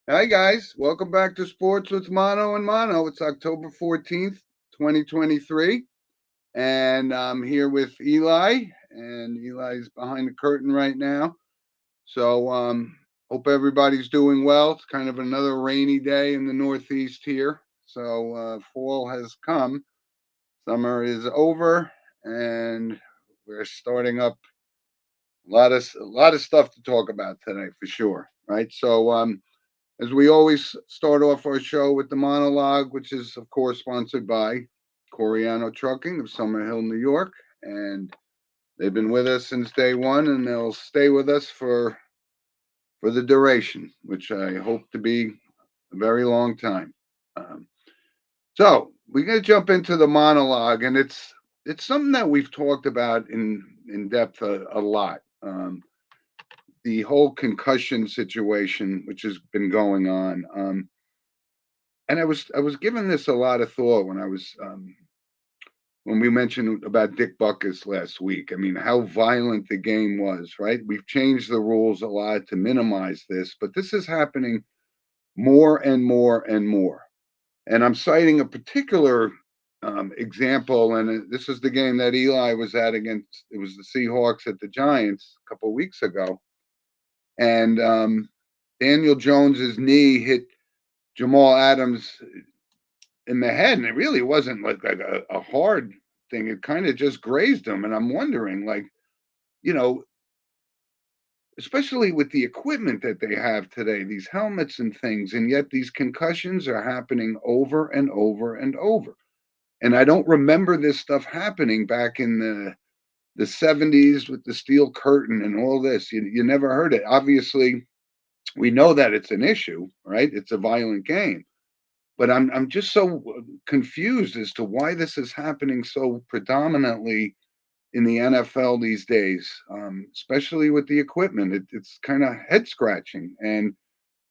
Hi guys, welcome back to Sports with Mono and Mono. It's October 14th, 2023, and I'm here with Eli, and Eli's behind the curtain right now. So, hope everybody's doing well. It's kind of another rainy day in the Northeast here. So, fall has come, summer is over, and we're starting up a lot of stuff to talk about today for sure, right? So, as we always start off our show with the monologue, which is, of course, sponsored by Coriano Trucking of Summer Hill, New York. And they've been with us since day one, and they'll stay with us for the duration, which I hope to be a very long time. Um, so we're going to jump into the monologue, and it's something that we've talked about in depth a lot. The whole concussion situation, which has been going on. And I was giving this a lot of thought when we mentioned about Dick Buckus last week. I mean, how violent the game was, right? We've changed the rules a lot to minimize this, but this is happening more and more and more. And I'm citing a particular example, and this is the game that Eli was at against. It was the Seahawks at the Giants a couple of weeks ago, and Daniel Jones's knee hit Jamal Adams in the head, and it really wasn't like a hard thing. It kind of just grazed him, and I'm wondering, like, you know, especially with the equipment that they have today, these helmets and things, and yet these concussions are happening over and over and over. And I don't remember this stuff happening back in the 70s with the steel curtain and all this. You never heard it. Obviously, we know that it's an issue, right? It's a violent game. But I'm just so confused as to why this is happening so predominantly in the NFL these days, especially with the equipment. It's kind of head scratching, and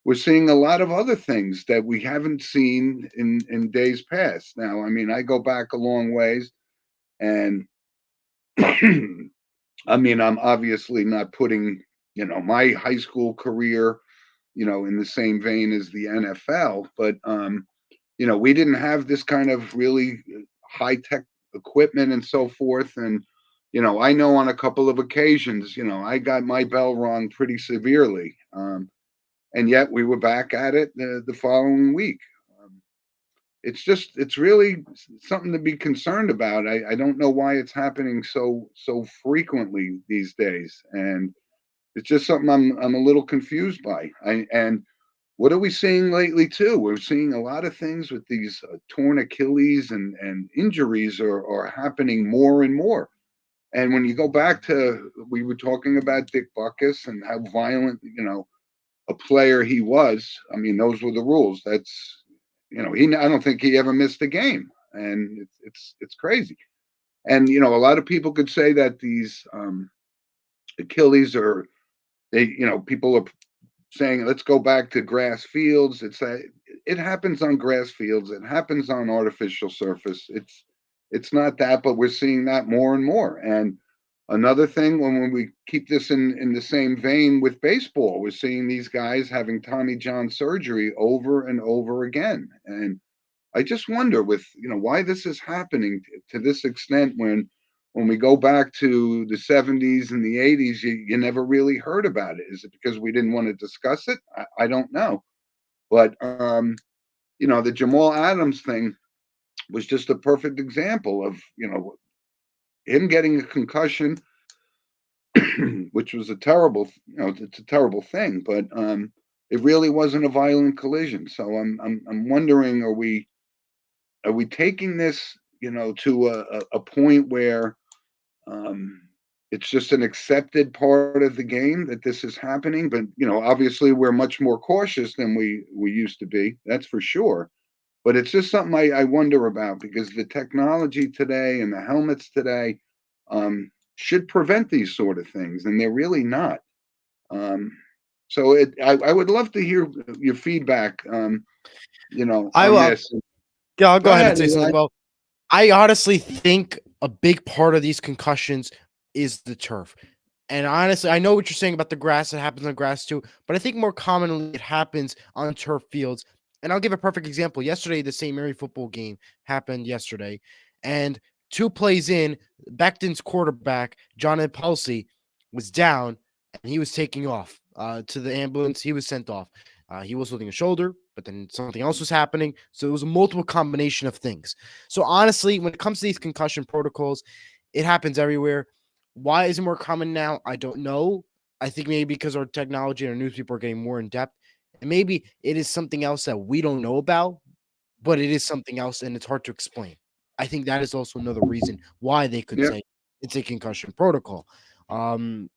we're seeing a lot of other things that we haven't seen in days past. Now, I mean, I go back a long ways, and I mean, I'm obviously not putting my high school career in the same vein as the NFL, but we didn't have this kind of really high tech equipment and so forth. And, I know on a couple of occasions, I got my bell rung pretty severely. And yet we were back at it the following week. Um, it's really something to be concerned about. I don't know why it's happening so frequently these days. And it's just something I'm a little confused by. And what are we seeing lately too? We're seeing a lot of things with these torn Achilles and injuries are happening more and more. And when you go back to, we were talking about Dick Buckus and how violent, a player he was. I mean, those were the rules. That's, I don't think he ever missed a game, and it's crazy. And a lot of people could say that these Achilles are people are saying let's go back to grass fields. It's that it happens on grass fields. It happens on artificial surface. It's not that, but we're seeing that more and more. And another thing, when we keep this in the same vein with baseball, we're seeing these guys having Tommy John surgery over and over again. And I just wonder with why this is happening to this extent when we go back to the 70s and the 80s, you never really heard about it. Is it because we didn't want to discuss it? I don't know. But the Jamal Adams thing was just a perfect example of him getting a concussion, which was a terrible, it's a terrible thing. But it really wasn't a violent collision. So I'm wondering, are we taking this to a point where it's just an accepted part of the game that this is happening? But obviously we're much more cautious than we used to be, that's for sure. But it's just something I wonder about, because the technology today and the helmets today should prevent these sort of things, and they're really not. Um, so I would love to hear your feedback I on will. this. Yeah, I'll Go go ahead and ahead, say Eli. something. Well, I honestly think a big part of these concussions is the turf. And honestly, I know what you're saying about the grass. It happens on grass too, but I think more commonly it happens on turf fields. And I'll give a perfect example. Yesterday, the St. Mary football game happened yesterday, and 2 plays in, Becton's quarterback, John Impulsi, was down and he was taking off to the ambulance. He was sent off. He was holding a shoulder, but then something else was happening. So it was a multiple combination of things. So honestly, when it comes to these concussion protocols, it happens everywhere. Why is it more common now? I don't know. I think maybe because our technology and our news people are getting more in depth. And maybe it is something else that we don't know about, but it is something else and it's hard to explain. I think that is also another reason why they could Yeah. say it's a concussion protocol. Um,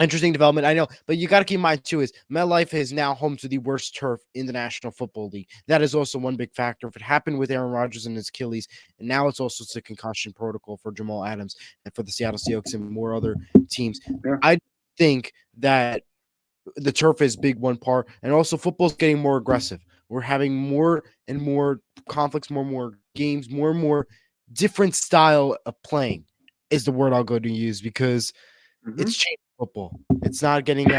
Interesting development, I know, but you got to keep in mind too is MetLife is now home to the worst turf in the National Football League. That is also one big factor. If it happened with Aaron Rodgers and his Achilles, and now it's also a concussion protocol for Jamal Adams and for the Seattle Seahawks and more other teams. Yeah. I think that the turf is big one part, and also football's getting more aggressive. We're having more and more conflicts, more and more games, more and more different style of playing is the word I'll go to use because it's changing football. It's not getting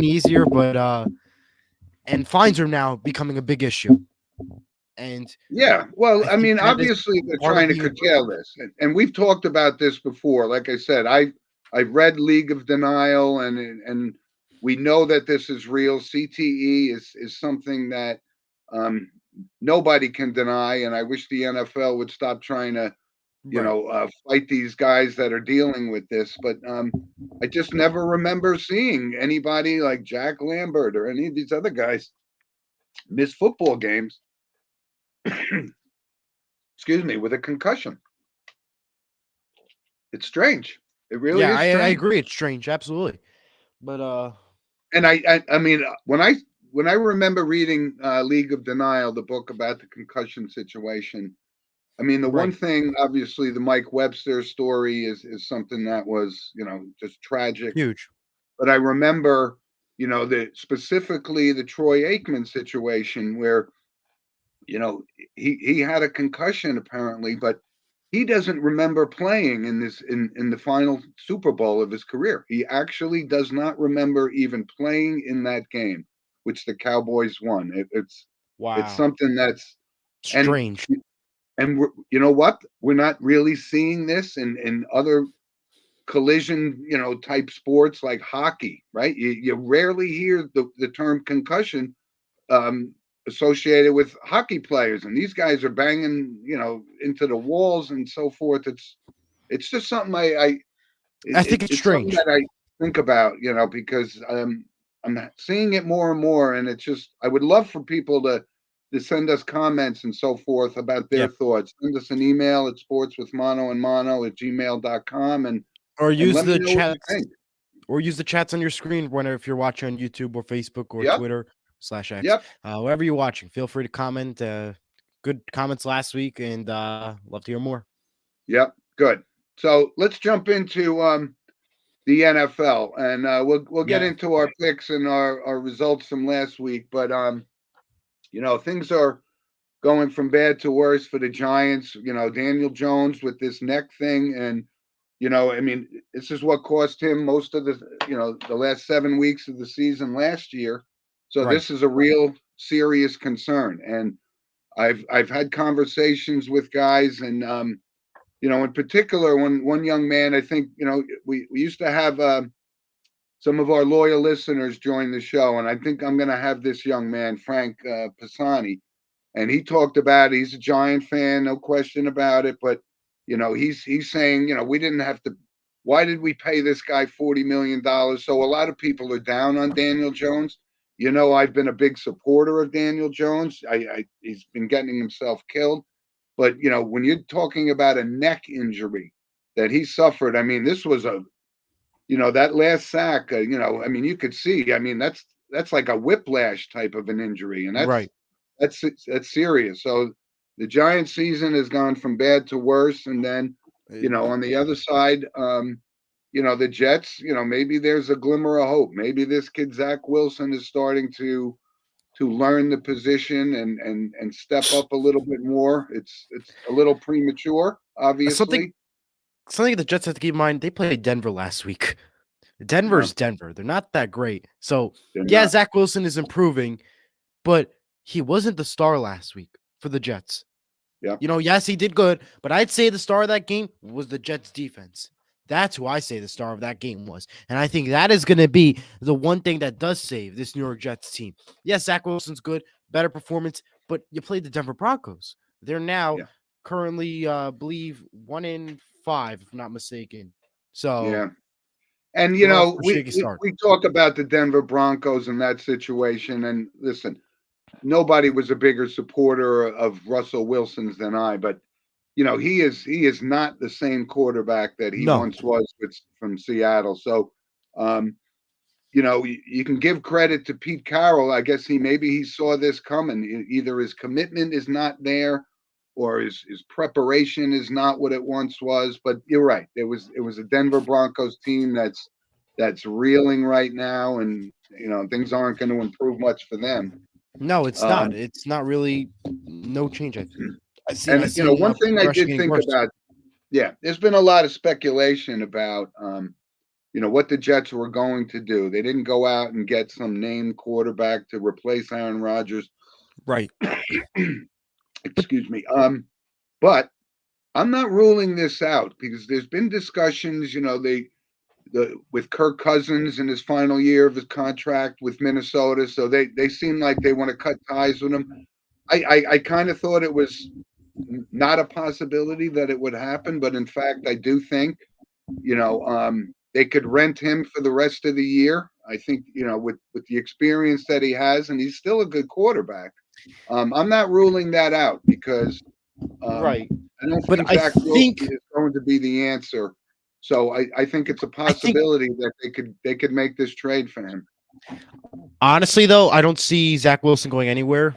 easier, but and fines are now becoming a big issue. And Yeah, well, I I think mean, that is obviously they're part of trying to being curtail this, and we've talked about this before. Like I said, I've read League of Denial, and we know that this is real. CTE is something that um, nobody can deny, and I wish the NFL would stop trying to right. fight these guys that are dealing with this. But I just never remember seeing anybody like Jack Lambert or any of these other guys miss football games. Excuse me, with a concussion. It's strange. It really Yeah, is I strange. agree. It's strange, absolutely. But And I mean, when I remember reading League of Denial, the book about the concussion situation, I mean, the one right, thing, obviously, the Mike Webster story is something that was, just tragic. huge. But I remember, specifically the Troy Aikman situation where, you know, he had a concussion apparently, but he doesn't remember playing in the final Super Bowl of his career. He actually does not remember even playing in that game, which the Cowboys won. It's Wow, something that's and strange. you know what? We're not really seeing this in other collision, type sports like hockey, right? You rarely hear the term concussion um, associated with hockey players, and these guys are banging, into the walls and so forth. It's just something I think it's it's something strange. that I think about, because I'm seeing it more and more, and it's just I would love for people to send us comments and so forth about their Yeah, thoughts. Send us an email at sportswithmono@gmail.com or and use let me the know what you chats, think. or use the chats on your screen whenever if you're watching on YouTube or Facebook or Yep, Twitter/X, yep, wherever you're watching. Feel free to comment. Good comments last week, and love to hear more. yep. Good. So let's jump into the NFL, and we'll get Yeah, into our picks and our results from last week. But things are going from bad to worse for the Giants. Daniel Jones with this neck thing, and I mean, this is what cost him most of the last 7 weeks of the season last year. So right. this is a real serious concern, and I've had conversations with guys, and in particular, one young man, I think, we used to have some of our loyal listeners join the show, and I think I'm going to have this young man, Frank Pisani, and he talked about he's a Giant fan, no question about it, but he's saying, we didn't have to. Why did we pay this guy $40 million? So a lot of people are down on Daniel Jones. I've been a big supporter of Daniel Jones. He's been getting himself killed, but when you're talking about a neck injury that he suffered, I mean, this was that last sack. I mean, you could see. I mean, that's like a whiplash type of an injury, and that's Right. that's that's serious. So the Giant season has gone from bad to worse, and then on the other side, the Jets. Maybe there's a glimmer of hope. Maybe this kid Zach Wilson is starting to learn the position and step up a little bit more. It's a little premature, Something obviously. something the Jets have to keep in mind, they played Denver last week. Yeah, Denver's Denver. They're not that great. So, they're yeah, not. Zach Wilson is improving, but he wasn't the star last week for the Jets. Yeah. Yes, he did good, but I'd say the star of that game was the Jets defense. That's who I say the star of that game was. And I think that is going to be the one thing that does save this New York Jets team. Yes, Zach Wilson's good, better performance, but you played the Denver Broncos. They're now Yeah. currently, believe 1-5, if I'm not mistaken. So Yeah. And they're off to a we, shaky we start. we talk about the Denver Broncos and that situation. And listen, nobody was a bigger supporter of Russell Wilson's than I, but he is not the same quarterback that he No, once was from Seattle. So um, you can give credit to Pete Carroll. I guess he saw this coming. Either his commitment is not there, or his preparation is not what it once was. But you're right. It was a Denver Broncos team that's reeling right now, and things aren't going to improve much for them. no, it's not. Um, It's not really no change. I and see one thing I progression did getting think worse. about, yeah, there's been a lot of speculation about what the Jets were going to do. They didn't go out and get some name quarterback to replace Aaron Rodgers. Right. But Excuse me. But I'm not ruling this out because there's been discussions, with Kirk Cousins in his final year of his contract with Minnesota. So they seem like they want to cut ties with him. I kind of thought it was not a possibility that it would happen, but in fact, I do think they could rent him for the rest of the year. I think with the experience that he has, and he's still a good quarterback. I'm not ruling that out because um, right. I don't But think I Zach Wilson think is going to be the answer. So I think it's a I think possibility that they could make this trade for him. honestly though, I don't see Zach Wilson going anywhere.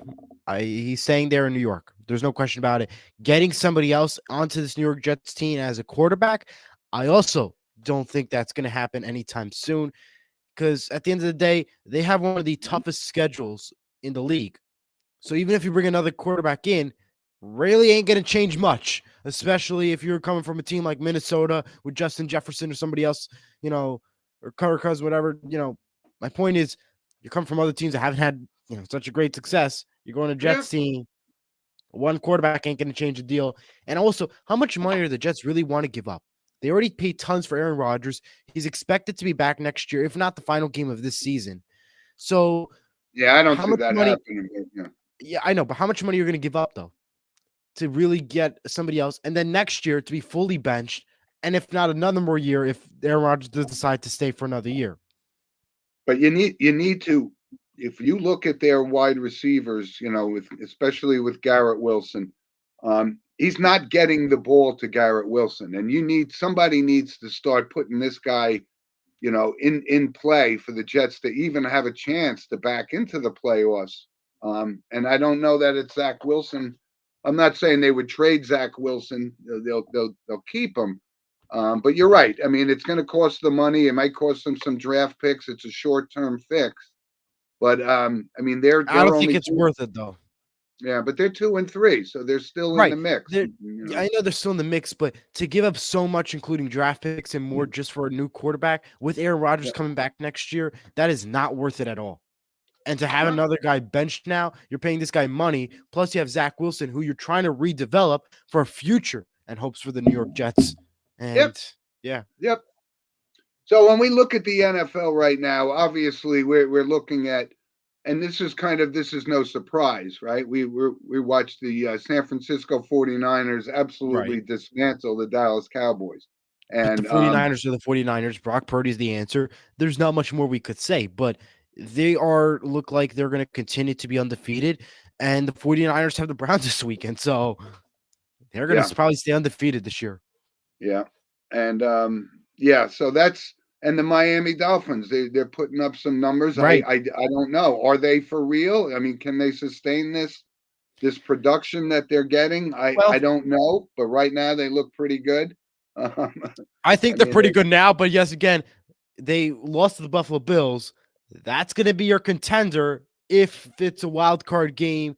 He's staying there in New York. There's no question about it. Getting somebody else onto this New York Jets team as a quarterback, I also don't think that's going to happen anytime soon. Because at the end of the day, they have one of the toughest schedules in the league. So even if you bring another quarterback in, really ain't going to change much, especially if you're coming from a team like Minnesota with Justin Jefferson or somebody else, or Kirk Cousins, whatever. My point is, you come from other teams that haven't had such a great success. You're going to Yeah, Jets team. One quarterback ain't going to change the deal. And also, how much money do the Jets really want to give up? They already paid tons for Aaron Rodgers. He's expected to be back next year, if not the final game of this season. So, yeah, I don't how see much that money? happening. But, yeah. Yeah, I know, but how much money you're going to give up though to really get somebody else, and then next year to be fully benched, and if not another more year, if Aaron Rodgers does decide to stay for another year. But you need to, if you look at their wide receivers, especially with Garrett Wilson, he's not getting the ball to Garrett Wilson, and somebody needs to start putting this guy, in play for the Jets to even have a chance to back into the playoffs. And I don't know that it's Zach Wilson. I'm not saying they would trade Zach Wilson. They'll keep him. But you're right. I mean, it's going to cost them money. It might cost them some draft picks. It's a short-term fix. But I mean, they're I they're don't think only it's two. worth it though. Yeah, but they're 2-3, so they're still in Right. the mix. Yeah, I know they're still in the mix, but to give up so much, including draft picks and more just for a new quarterback with Aaron Rodgers Yeah, coming back next year, that is not worth it at all. And to have no, another guy benched now, you're paying this guy money. Plus, you have Zach Wilson, who you're trying to redevelop for a future and hopes for the New York Jets. yep, And yeah, yep. So when we look at the NFL right now, obviously we're looking at, and this is no surprise, right? We watched the San Francisco 49ers right. absolutely dismantle the Dallas Cowboys. But the And 49ers are the 49ers. Brock Purdy's the answer. There's not much more we could say, but they look like they're going to continue to be undefeated. And the 49ers have the Browns this weekend. So they're going yeah, to probably stay undefeated this year. yeah. And yeah, so that's, and the Miami Dolphins, they're putting up some numbers. I, Right. I I don't know. Are they for real? I mean, can they sustain this production that they're getting? I Well, don't know, but right now they look pretty good. Um, I I think they're mean, pretty good now. But yes, again, they lost to the Buffalo Bills. That's going to be your contender if it's a wild card game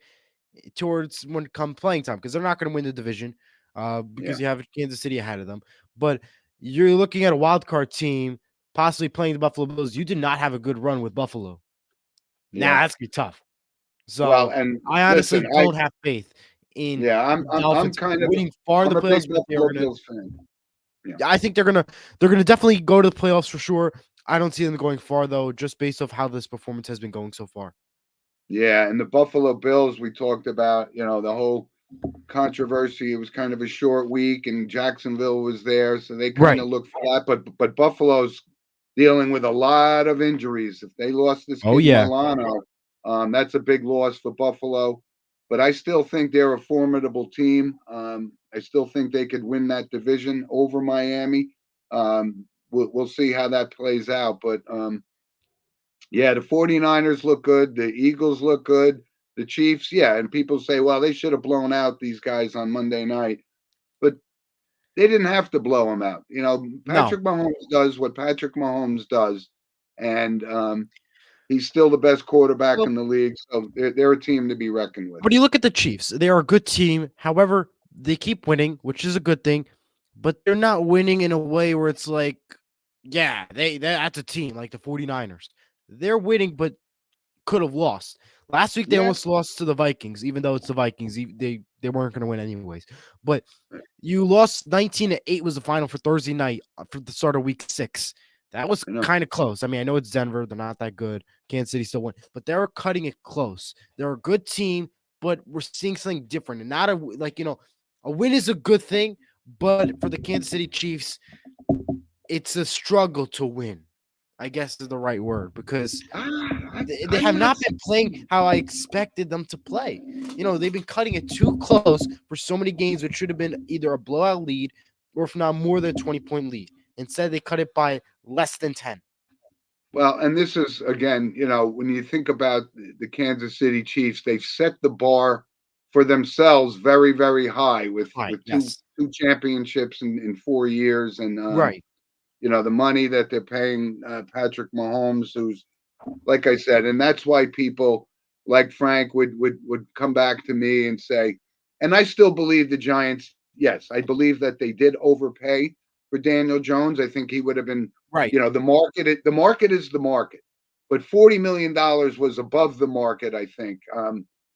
towards when it comes playing time because they're not going to win the division yeah, because you have Kansas City ahead of them. but you're looking at a wild card team possibly playing the Buffalo Bills. You did not have a good run with Buffalo. Now Yeah. that's gonna be tough. Well, So and I honestly listen, don't have faith in yeah, the I'm Dolphins kind of winning far in the I'm a big playoffs, but they are Buffalo gonna. Bills fan. Yeah. I think they're gonna definitely go to the playoffs for sure. I don't see them going far though, just based off how this performance has been going so far. Yeah, and the Buffalo Bills, we talked about, the whole controversy. It was kind of a short week, and Jacksonville was there, so they kind Right. of looked for that. But Buffalo's dealing with a lot of injuries. If they lost this Oh kid yeah. Milano, that's a big loss for Buffalo. But I still think they're a formidable team. I still think they could win that division over Miami. We'll see how that plays out. But yeah, the 49ers look good. The Eagles look good. The Chiefs, yeah. And people say, well, they should have blown out these guys on Monday night. But they didn't have to blow them out. No. Patrick Mahomes does what Patrick Mahomes does. And he's still the best quarterback Well, in the league. So they're a team to be reckoned with. but you look at the Chiefs, they are a good team. However, they keep winning, which is a good thing, but they're not winning in a way where it's like, yeah, that's a team like the 49ers. They're winning, but could have lost. Last week they Yeah. almost lost to the Vikings, even though it's the Vikings. They weren't going to win anyways. But you lost 19-8 was the final for Thursday night for the start of week 6. That was kind of close. I mean, I know it's Denver. They're not that good. Kansas City still won, but they were cutting it close. They're a good team, but we're seeing something different. And not a win is a good thing, but for the Kansas City Chiefs, it's a struggle to win. I guess is the right word because they have not been playing how I expected them to play. They've been cutting it too close for so many games, which should have been either a blowout lead or if not more than a 20-point lead. Instead, they cut it by less than 10. Well, and this is again, when you think about the Kansas City Chiefs, they've set the bar for themselves very, very high with Right. two Yes. championships in 4 years, and Right. the money that they're paying Patrick Mahomes, who's like I said, and that's why people like Frank would come back to me and say, and I still believe the Giants. Yes, I believe that they did overpay for Daniel Jones. I think he would have been, Right. the market is the market, but $40 million was above the market. I think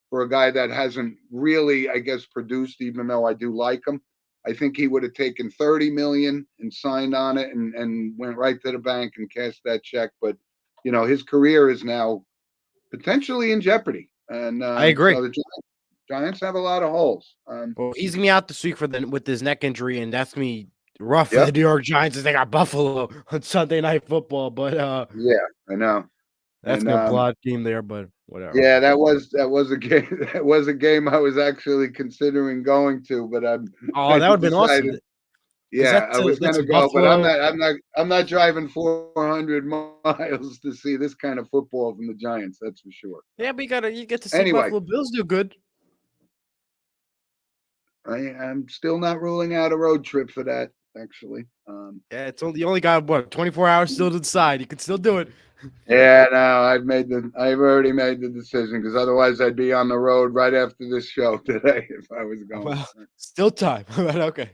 for a guy that hasn't really, I guess, produced, even though I do like him. I think he would have taken 30 million and signed on it and went right to the bank and cashed that check. But his career is now potentially in jeopardy, and I agree. so the Giants have a lot of holes. Well, he's gonna be out this week with his neck injury, and that's gonna be rough for the Yep. New York Giants as they got Buffalo on Sunday Night Football. But Yeah, I know. that's And gonna blood game there. But whatever. yeah, that was a game. That was a game I was actually considering going to, but Oh, I that would have been awesome. decided. Yeah, I was That's gonna a go, but I'm Buffalo. not. I'm not driving 400 miles to see this kind of football from the Giants. That's for sure. Yeah, but you get to see Anyway, Buffalo Bills do good. I'm still not ruling out a road trip for that. Actually, Yeah, you only got 24 hours still to decide. You can still do it. yeah, no, I've already made the decision because otherwise I'd be on the road right after this show today if I was going. Well, still time. But okay.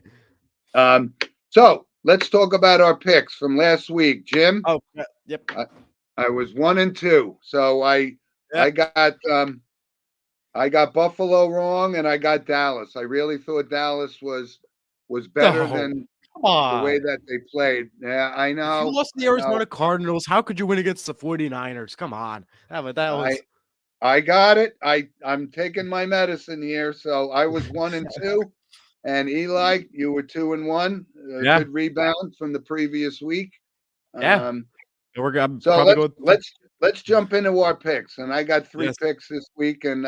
So let's talk about our picks from last week, Jim. Oh, yep. I was 1-2, so I got Buffalo wrong and I got Dallas. I really thought Dallas was better than the way that they played. Yeah, I know. If you lost the Arizona Cardinals, how could you win against the 49ers? Come on. That was I got it. I'm taking my medicine here. So I was 1-2. And Eli, you were 2-1. Yeah. Good rebound from the previous week. Yeah. So let's jump into our picks. And I got 3 picks this week, and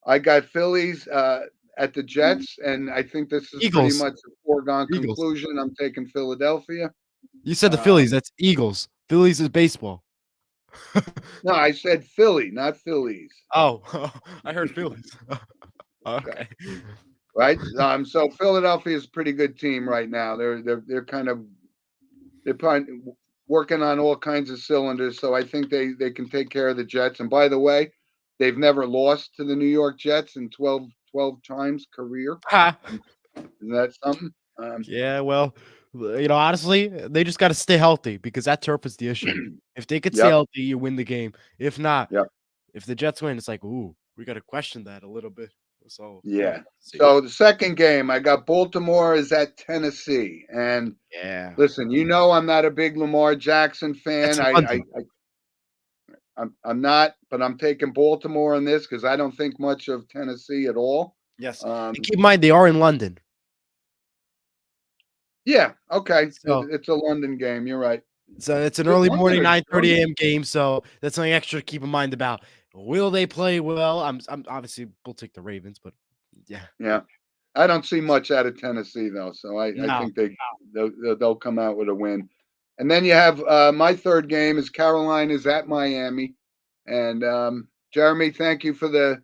I got Phillies at the Jets, and I think this is Eagles. pretty much a foregone conclusion. I'm taking Philadelphia. You said the Phillies. That's Eagles. Phillies is baseball. No, I said Philly, not Phillies. Oh, I heard Phillies. Okay. Right. So Philadelphia is a pretty good team right now. They're probably working on all kinds of cylinders. So I think they can take care of the Jets. And by the way, they've never lost to the New York Jets in 12 times career. Ha. Isn't that something? Yeah, well, honestly, they just got to stay healthy because that turf is the issue. If they could stay Yep, healthy, you win the game. If not, yep, if the Jets win, it's like, ooh, we got to question that a little bit. So we'll yeah. have to see. So the second game, I got Baltimore is at Tennessee, and Yeah, listen, I'm not a big Lamar Jackson that's fan. in London. I'm not, but I'm taking Baltimore in this because I don't think much of Tennessee at all. Yes, Um, and keep in mind they are in London, yeah, okay, so it's a London game. You're right. it's an Is it early London morning, or 9:30 Germany? a.m. game. So that's something extra to keep in mind about. Will they play well? I'm obviously we'll take the Ravens, but yeah, Yeah, I don't see much out of Tennessee though, so I no. think they'll come out with a win. And then you have my third game is Carolina's at Miami, and Jeremy, thank you for the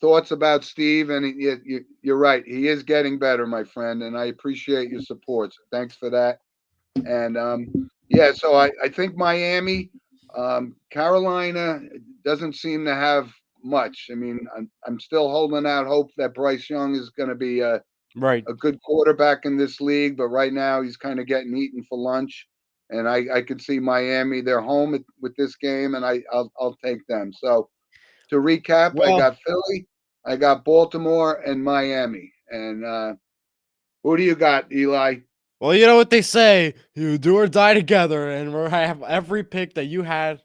thoughts about Steve. And you're right, he is getting better, my friend, and I appreciate your support. So thanks for that. And yeah, so I think Miami, Carolina doesn't seem to have much. I mean, I'm still holding out hope that Bryce Young is going to be Right. a good quarterback in this league, but right now he's kind of getting eaten for lunch. And I could see Miami, they're home with this game, and I'll take them. So to recap, I Well, got Philly, I got Baltimore, and Miami. And who do you got, Eli? Well, you know what they say, you do or die together, and I have every pick that you had,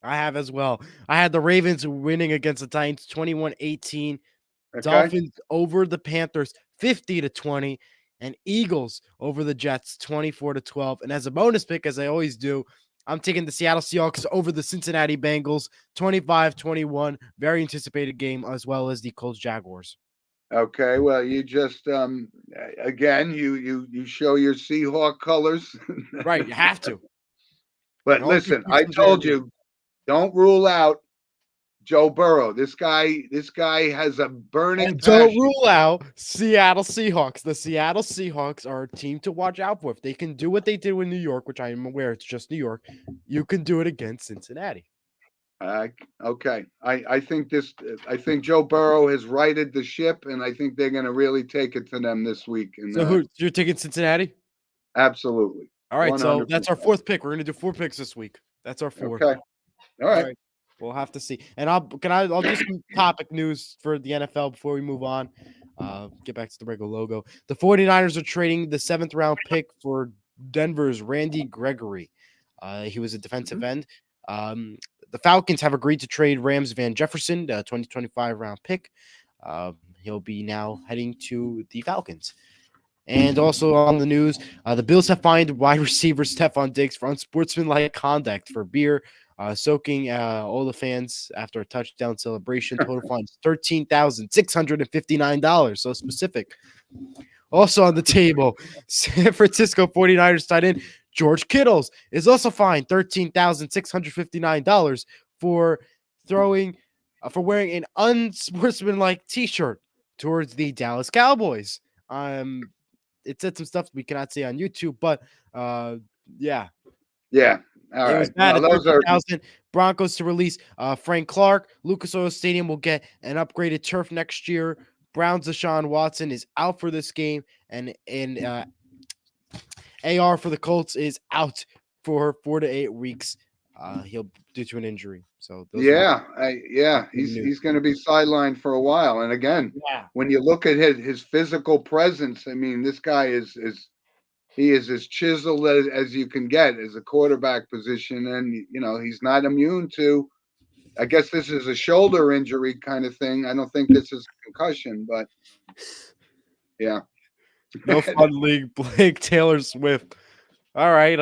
I have as well. I had the Ravens winning against the Titans 21-18, Okay. Dolphins over the Panthers 50-20, and Eagles over the Jets 24-12. And as a bonus pick, as I always do, I'm taking the Seattle Seahawks over the Cincinnati Bengals 25-21. Very anticipated game, as well as the Colts Jaguars. Okay, well, you just again, you show your Seahawk colors. Right, you have to. But And all due listen, Chiefs I from told Jeremy. you, don't rule out Joe Burrow. This guy has a burning And don't passion. rule out Seattle Seahawks. The Seattle Seahawks are a team to watch out for. If they can do what they did with New York, which I am aware it's just New York, you can do it against Cincinnati. Uh, okay, I think Joe Burrow has righted the ship, and I think they're going to really take it to them this week. And So you're taking Cincinnati? absolutely, All right, one so hundred that's our percent. fourth pick. We're gonna do four picks this week. That's our four. Okay, all All right. right. We'll have to see. And I'll do some topic news for the NFL before we move on. Get back to the regular logo. The 49ers are trading the 7th round pick for Denver's Randy Gregory. He was a defensive Mhm. end. Um, the Falcons have agreed to trade Rams Van Jefferson, the 2025 round pick. He'll be now heading to the Falcons. And also on the news, the Bills have fined wide receiver Stephon Diggs for unsportsmanlike conduct for beer, soaking all the fans after a touchdown celebration. Total fine $13,659. So specific. Also on the table, San Francisco 49ers tight end George Kittles is also fined $13,659 for throwing for wearing an unsportsmanlike T-shirt towards the Dallas Cowboys. It said some stuff we cannot say on YouTube, but yeah, Yeah. All it was right. bad Well, at those are 13,000. Broncos to release Frank Clark. Lucas Oil Stadium will get an upgraded turf next year. Browns Deshaun Watson is out for this game, and AR for the Colts is out for 4 to 8 weeks. He'll due to an injury. So those are yeah. the news. He's going to be sidelined for a while. And again, Yeah. when you look at his physical presence, I mean, this guy is he is as chiseled as you can get as a quarterback position, and he's not immune to. I guess this is a shoulder injury kind of thing. I don't think this is a concussion, but yeah. No fun league. Blake Taylor Swift. All right.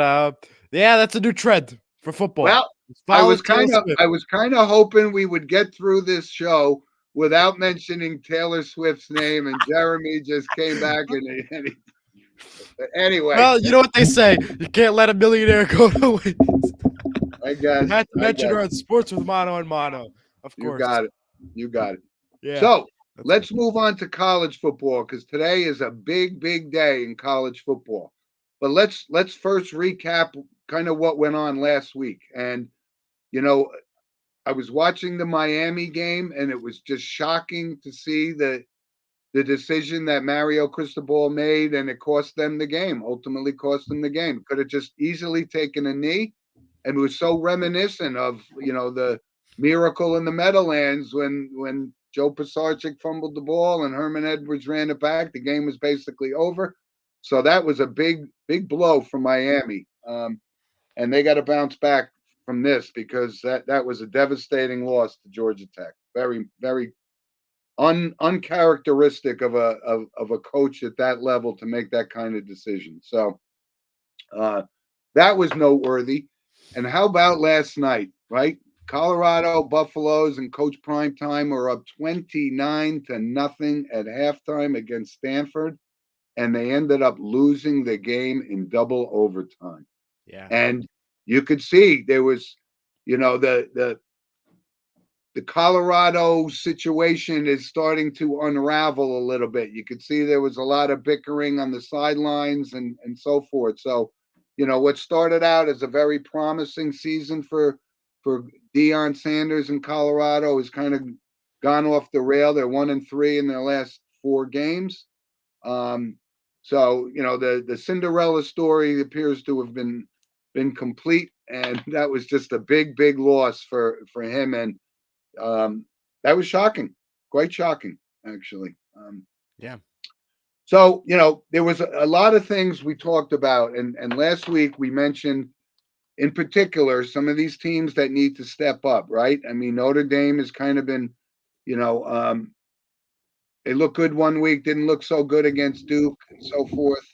Yeah, that's a new trend for football. Well, Follow Taylor Swift. I was kind of hoping we would get through this show without mentioning Taylor Swift's name, and Jeremy just came back anyway. Well, you know what they say. You can't let a millionaire go to waste. I You guess had to I mention guess her on sports with Mono and Mono, of you course. got it. You got it. Yeah, So that's good. let's move on to college football because today is a big day in college football. But let's first recap kind of what went on last week. And you know, I was watching the Miami game, and it was just shocking to see the decision that Mario Cristobal made, and it cost them the game. Ultimately, cost them the game. Could have just easily taken a knee, and it was so reminiscent of the miracle in the Meadowlands when Joe Pisarcik fumbled the ball and Herman Edwards ran it back. The game was basically over. So that was a big blow for Miami, and they got to bounce back from this because that was a devastating loss to Georgia Tech. Very, very uncharacteristic of a coach at that level to make that kind of decision. So that was noteworthy. And how about last night, right? Colorado Buffaloes and Coach Primetime were up 29-0 at halftime against Stanford, and they ended up losing the game in double overtime. Yeah. And you could see there was, the Colorado situation is starting to unravel a little bit. You could see there was a lot of bickering on the sidelines and so forth. So, what started out as a very promising season for Deion Sanders in Colorado has kind of gone off the rail. They're 1-3 in their last 4 games. So the Cinderella story appears to have been complete, and that was just a big loss for him. And that was shocking, quite shocking, actually. Yeah. So, there was a lot of things we talked about. And last week we mentioned, in particular, some of these teams that need to step up, right? I mean, Notre Dame has kind of been, they look good one week, didn't look so good against Duke and so forth.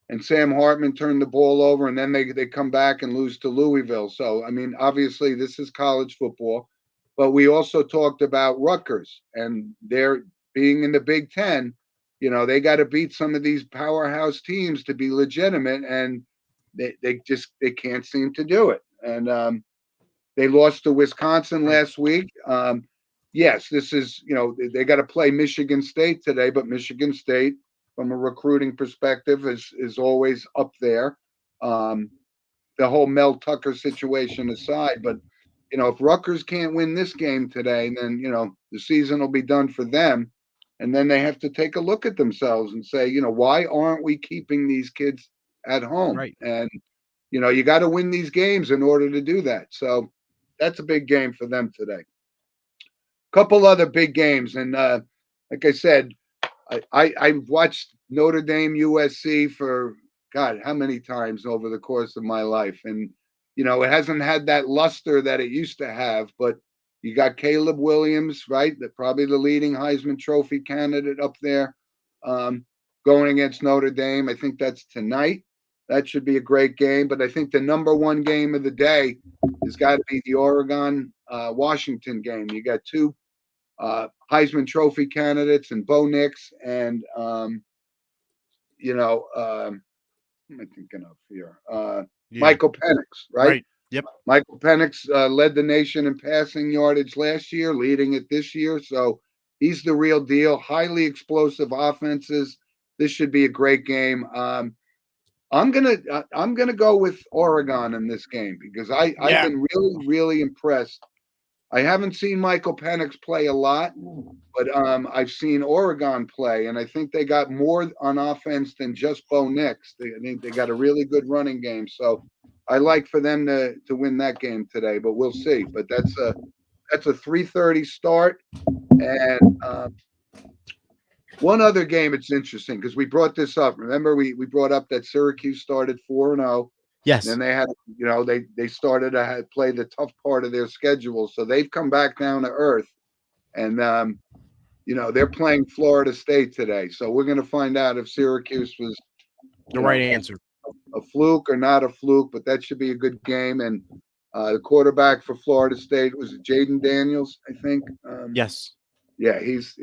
And Sam Hartman turned the ball over, and then they come back and lose to Louisville. So, I mean, obviously this is college football. But we also talked about Rutgers, and they're being in the Big Ten. They got to beat some of these powerhouse teams to be legitimate, and they can't seem to do it. And they lost to Wisconsin last week. Yes, this is they got to play Michigan State today, but Michigan State, from a recruiting perspective, is always up there. The whole Mel Tucker situation aside, but if Rutgers can't win this game today, then the season will be done for them, and then they have to take a look at themselves and say, why aren't we keeping these kids at home? Right. And you got to win these games in order to do that. So that's a big game for them today. Couple other big games, and like I said, I've watched Notre Dame USC for God, how many times over the course of my life, and it hasn't had that luster that it used to have. But you got Caleb Williams, right? Probably the leading Heisman Trophy candidate up there, going against Notre Dame. I think that's tonight. That should be a great game. But I think the number one game of the day has got to be the Oregon Washington game. You got 2 Heisman Trophy candidates, and Bo Nix and who am I thinking of here? Michael Penix, right? Yep. Michael Penix led the nation in passing yardage last year, leading it this year. So he's the real deal. Highly explosive offenses. This should be a great game. I'm gonna go with Oregon in this game because I've been really impressed. I haven't seen Michael Penix play a lot, but I've seen Oregon play, and I think they got more on offense than just Bo Nix. I think they got a really good running game, so I like for them to win that game today. But we'll see. But that's a 3:30 start, and one other game. It's interesting because we brought this up. Remember, we brought up that Syracuse started 4-0. Yes. And they had, they started to play the tough part of their schedule. So they've come back down to earth. And, they're playing Florida State today. So we're going to find out if Syracuse was The right answer. a fluke or not a fluke, but that should be a good game. And the quarterback for Florida State was Jaden Daniels, I think. Yes. Yeah, he's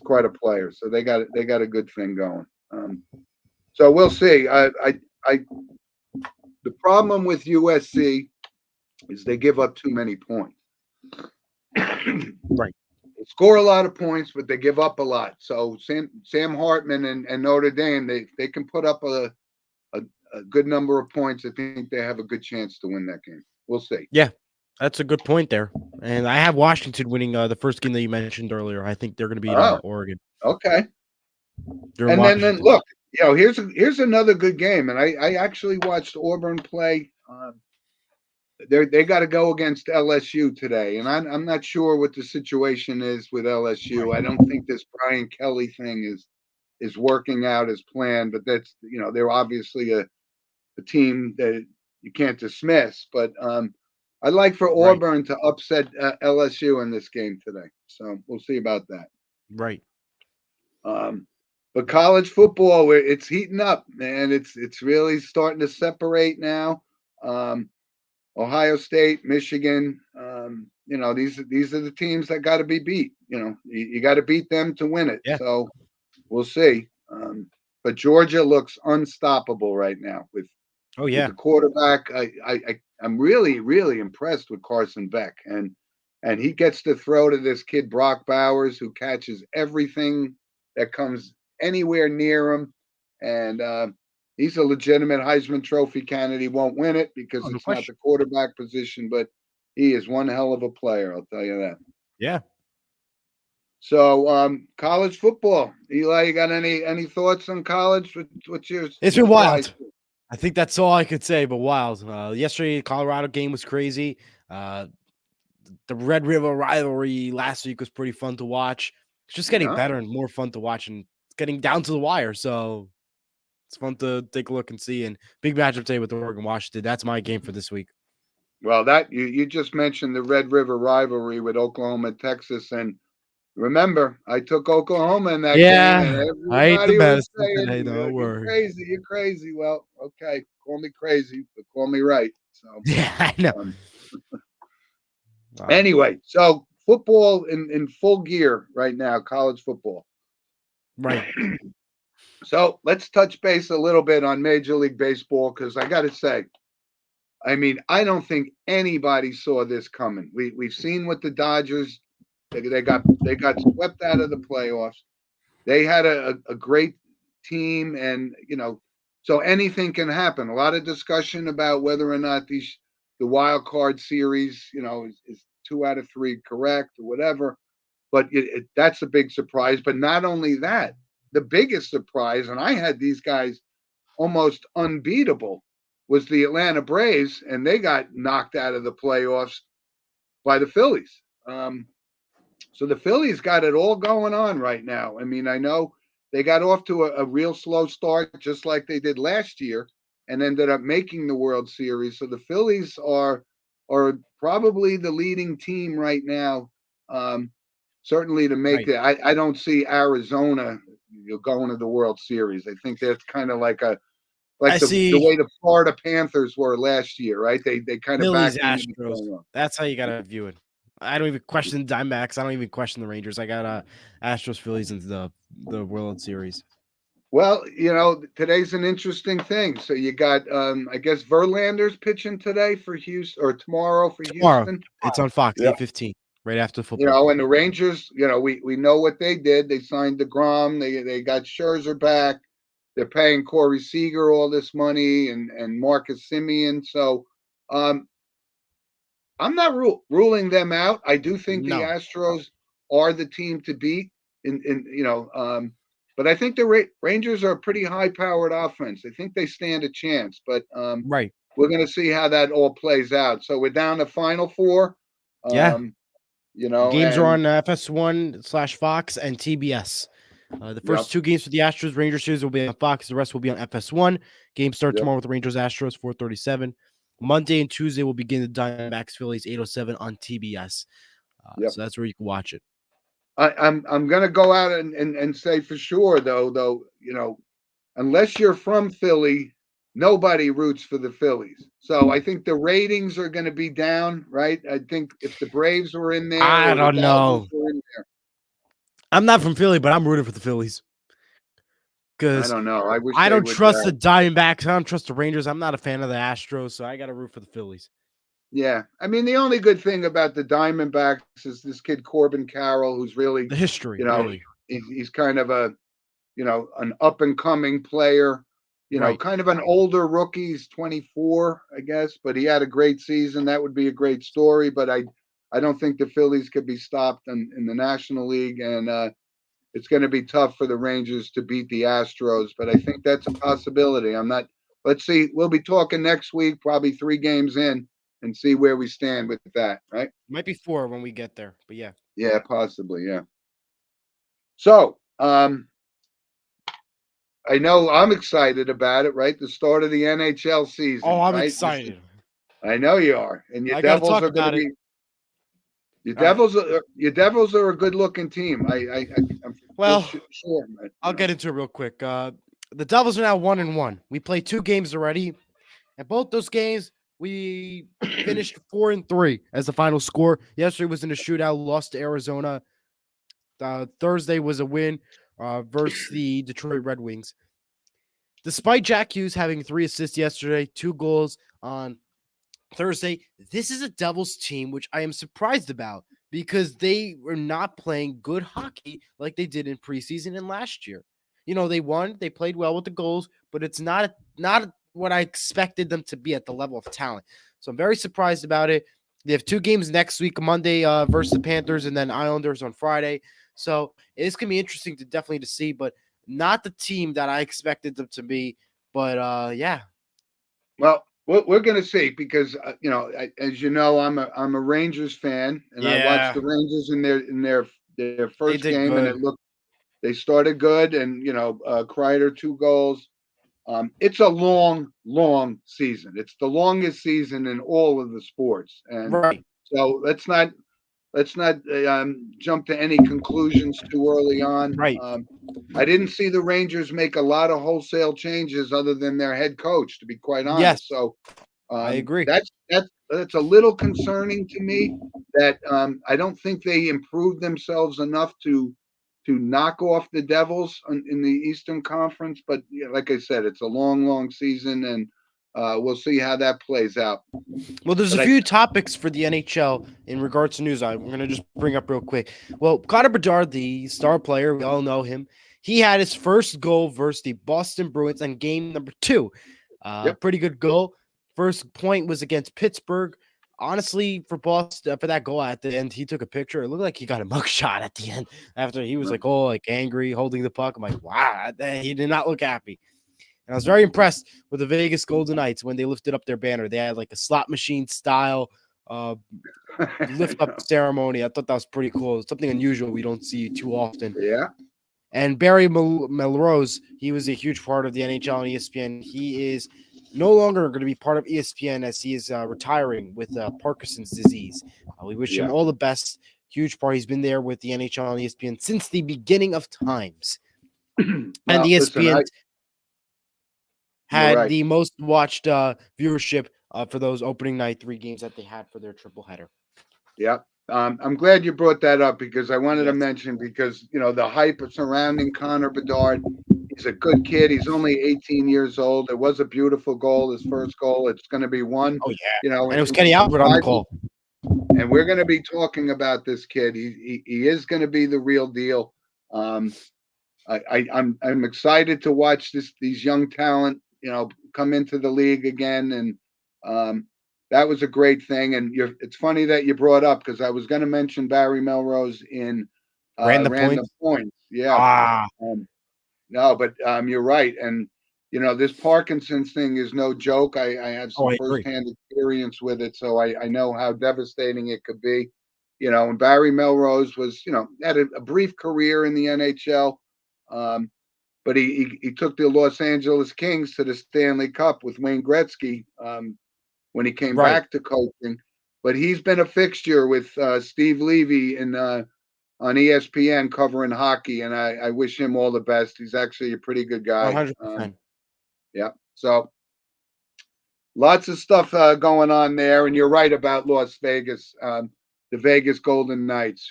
quite a player. So they got a good thing going. So we'll see. The problem with USC is they give up too many points. Right. They score a lot of points, but they give up a lot. So Sam Hartman and Notre Dame, they can put up a good number of points. I think they have a good chance to win that game. We'll see. Yeah. That's a good point there. And I have Washington winning the first game that you mentioned earlier. I think they're going to beat Oh, Oregon. okay. They're in And then Washington. look, here's another good game, and I actually watched Auburn play. They got to go against LSU today, and I'm not sure what the situation is with LSU. Right. I don't think this Brian Kelly thing is working out as planned, but that's they're obviously a team that you can't dismiss. But I'd like for Right. Auburn to upset LSU in this game today, so we'll see about that. Right. But college football, it's heating up, man. It's really starting to separate now. Um, Ohio State, Michigan, these are the teams that got to be beat. You got to beat them to win it. Yeah. So we'll see. But Georgia looks unstoppable right now with the quarterback. I'm really, really impressed with Carson Beck, and he gets to throw to this kid Brock Bowers, who catches everything that comes anywhere near him, and he's a legitimate Heisman Trophy candidate. He won't win it because No it's not question. the quarterback position, but he is one hell of a player. I'll tell you that. Yeah. So, college football, Eli, you got any thoughts on college? What's your It's been surprise? wild. I think that's all I could say, but wild. Yesterday, the Colorado game was crazy. The Red River rivalry last week was pretty fun to watch. It's just getting Yeah. better and more fun to watch, and it's getting down to the wire. So it's fun to take a look and see. And big matchup today with Oregon Washington. That's my game for this week. Well, that you just mentioned the Red River rivalry with Oklahoma and Texas, and remember, I took Oklahoma in that game, and I ate the everybody was medicine saying, today. Don't "You're worry. crazy, you're crazy." Well, okay, call me crazy, but call me right. So, Yeah, I know. um, Wow. anyway, so football in full gear right now, college football. Right. So let's touch base a little bit on Major League Baseball because I got to say, I mean, I don't think anybody saw this coming. We've seen what the Dodgers they got swept out of the playoffs. They had a great team, and so anything can happen. A lot of discussion about whether or not the wild card series, is 2 out of 3 correct or whatever. But that's a big surprise. But not only that, the biggest surprise, and I had these guys almost unbeatable, was the Atlanta Braves, and they got knocked out of the playoffs by the Phillies. So the Phillies got it all going on right now. I mean, I know they got off to a real slow start, just like they did last year, and ended up making the World Series. So the Phillies are probably the leading team right now. Certainly to make Right. it. I don't see Arizona going to the World Series. I think that's kind of like I the see way the Florida Panthers were last year, right? They kind of Phillies backed into the Astros. playoff. That's how you gotta view it. I don't even question the Diamondbacks. I don't even question the Rangers. I got Astros Phillies into the World Series. Well, today's an interesting thing. So you got, I guess Verlander's pitching today for Houston or tomorrow for Tomorrow. Houston. It's on Fox, Yeah. 8:15, right after football. And the Rangers, we know what they did. They signed DeGrom. They got Scherzer back. They're paying Corey Seager all this money and Marcus Simeon. So, I'm not ruling them out. I do think the No. Astros are the team to beat. But I think the Rangers are a pretty high-powered offense. I think they stand a chance. But Right. we're going to see how that all plays out. So we're down to Final Four. Yeah. Games are And on FS1/Fox and TBS. The first yep, 2 games for the Astros Rangers series will be on Fox. The rest will be on FS1. Games start yep. tomorrow with the Rangers Astros 4:37. Monday and Tuesday will begin the Diamondbacks Phillies 8:07 on TBS. Yep. So that's where you can watch it. I'm going to go out and say for sure though, unless you're from Philly, nobody roots for the Phillies. So I think the ratings are going to be down, right? I think if the Braves were in there I or the don't know. Dodgers were in there, I'm not from Philly, but I'm rooting for the Phillies I because don't know. I wish I they don't would. trust the Diamondbacks. I don't trust the Rangers. I'm not a fan of the Astros, so I got to root for the Phillies. Yeah, I mean the only good thing about the Diamondbacks is this kid Corbin Carroll, who's really, The history, really. he's kind of an up and coming player. Right. kind of an older rookie. He's 24, I guess, but he had a great season. That would be a great story, but I don't think the Phillies could be stopped in the National League, and it's going to be tough for the Rangers to beat the Astros, but I think that's a possibility. I'm not. Let's see. We'll be talking next week, probably 3 games in, and see where we stand with that. Right? Might be 4 when we get there, but yeah. Yeah, possibly. Yeah. So, I know I'm excited about it. Right, the start of the NHL Oh, season. I'm Right. excited. I know you are, and your I gotta Devils talk are going to about it. be. Your All right. Devils, your Devils are a good-looking team. I'm Well, sure. I'll get into it real quick. The Devils are now 1-1. We played 2 games already, and both those games we finished 4-3 as the final score. Yesterday was in a shootout, lost to Arizona. Thursday was a win versus the Detroit Red Wings. Despite Jack Hughes having 3 assists yesterday, 2 goals on Thursday, this is a Devils team which I am surprised about because they were not playing good hockey like they did in preseason and last year. They won, they played well with the goals, but it's not what I expected them to be at the level of talent. So I'm very surprised about it. They have 2 games next week, Monday versus the Panthers and then Islanders on Friday. So it's gonna be interesting to see, but not the team that I expected them to be. But yeah. Well, we're going to see because as you know, I'm a Rangers fan, and I watched Yeah, the Rangers in their they first did game, and good. they started good, and Kreider 2 goals. It's a long season. It's the longest season in all of the sports, and Right. so let's not jump to any conclusions too early on. Right. I didn't see the Rangers make a lot of wholesale changes other than their head coach, to be quite Yes, honest. So I agree. that's a little concerning to me. That I don't think they improved themselves enough to knock off the Devils in the Eastern Conference. But yeah, like I said, it's a long season, and we'll see how that plays out. Well, there's a But I few topics for the NHL in regards to news I'm going to just bring up real quick. Well, Connor Bedard, the star player, we all know him. He had his first goal versus the Boston Bruins on game number 2. Yep. Pretty good goal. First point was against Pittsburgh. Honestly, for Boston, for that goal at the end, he took a picture. It looked like he got a mugshot at the end after he was like angry, holding the puck. I'm like, wow, he did not look happy. And I was very impressed with the Vegas Golden Knights when they lifted up their banner. They had like a slot machine style lift up ceremony. I thought that was pretty cool. It's something unusual we don't see too often. Yeah. And Barry Melrose, he was a huge part of the NHL and ESPN. He is no longer going to be part of ESPN as he is retiring with Parkinson's disease. We wish him Yeah. all the best. Huge part. He's been there with the NHL and ESPN since the beginning of times. And the ESPN you're had right. the most watched viewership for those opening night 3 games that they had for their triple header. Yeah. I'm glad you brought that up because I wanted to Yes. mention because the hype surrounding Connor Bedard. He's a good kid. He's only 18 years old. It was a beautiful goal, his first goal. It's going to be one, Oh yeah, in and it was Kenny Albert on the 5 call. and we're going to be talking about this kid. He is going to be the real deal. I'm excited to watch these young talent, come into the league again, and that was a great thing. And it's funny that you brought up because I was going to mention Barry Melrose in Random random points. points. Yeah. Ah, No, but you're right, and this Parkinson's thing is no joke. I have oh, some I agree. firsthand experience with it, so I know how devastating it could be. And Barry Melrose was, had a brief career in the NHL, but he took the Los Angeles Kings to the Stanley Cup with Wayne Gretzky when he came Right. back to coaching. But he's been a fixture with Steve Levy in on ESPN covering hockey, and I wish him all the best. He's actually a pretty good guy. 100%. Yeah. So lots of stuff going on there, and you're right about Las Vegas, the Vegas Golden Knights.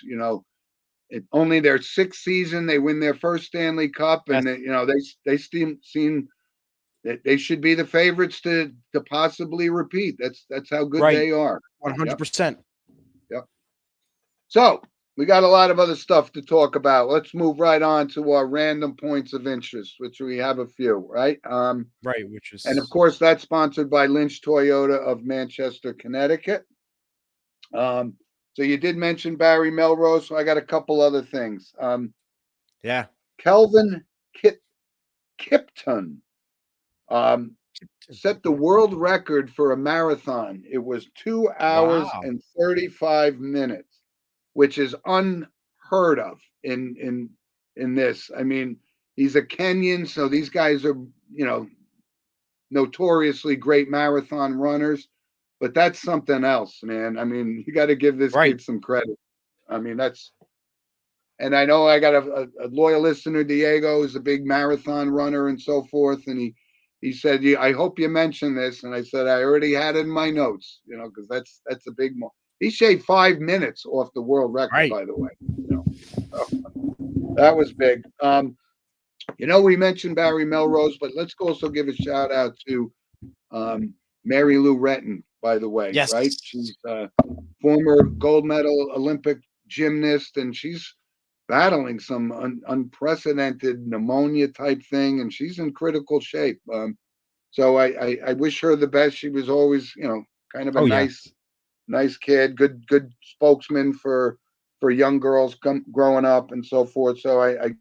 Only their 6th season, they win their first Stanley Cup, Yes. and they seem that they should be the favorites to possibly repeat. That's how good Right. they are. Yep. 100%. Yep. So we got a lot of other stuff to talk about. Let's move right on to our random points of interest, which we have a few, right? Right, which And of is course, that's sponsored by Lynch Toyota of Manchester, Connecticut. So you did mention Barry Melrose. So I got a couple other things. yeah. Kelvin Kipton set the world record for a marathon. It was 2 hours Wow. and 35 minutes, which is unheard of in this. I mean, he's a Kenyan, so these guys are, notoriously great marathon runners, but that's something else, man. I mean, you got to give this Right. kid some credit. I mean, and I know I got a loyal listener, Diego, is a big marathon runner and so forth. And he said, I hope you mention this. And I said, I already had it in my notes, because that's a big one. He shaved 5 minutes off the world record, Right. by the way. So that was big. We mentioned Barry Melrose, but let's also give a shout out to Mary Lou Retton, by the way, Yes. right? She's a former gold medal Olympic gymnast, and she's battling some unprecedented pneumonia type thing, and she's in critical shape. So I wish her the best. She was always, kind of a Oh yeah. nice kid, good spokesman for young girls growing up and so forth. So I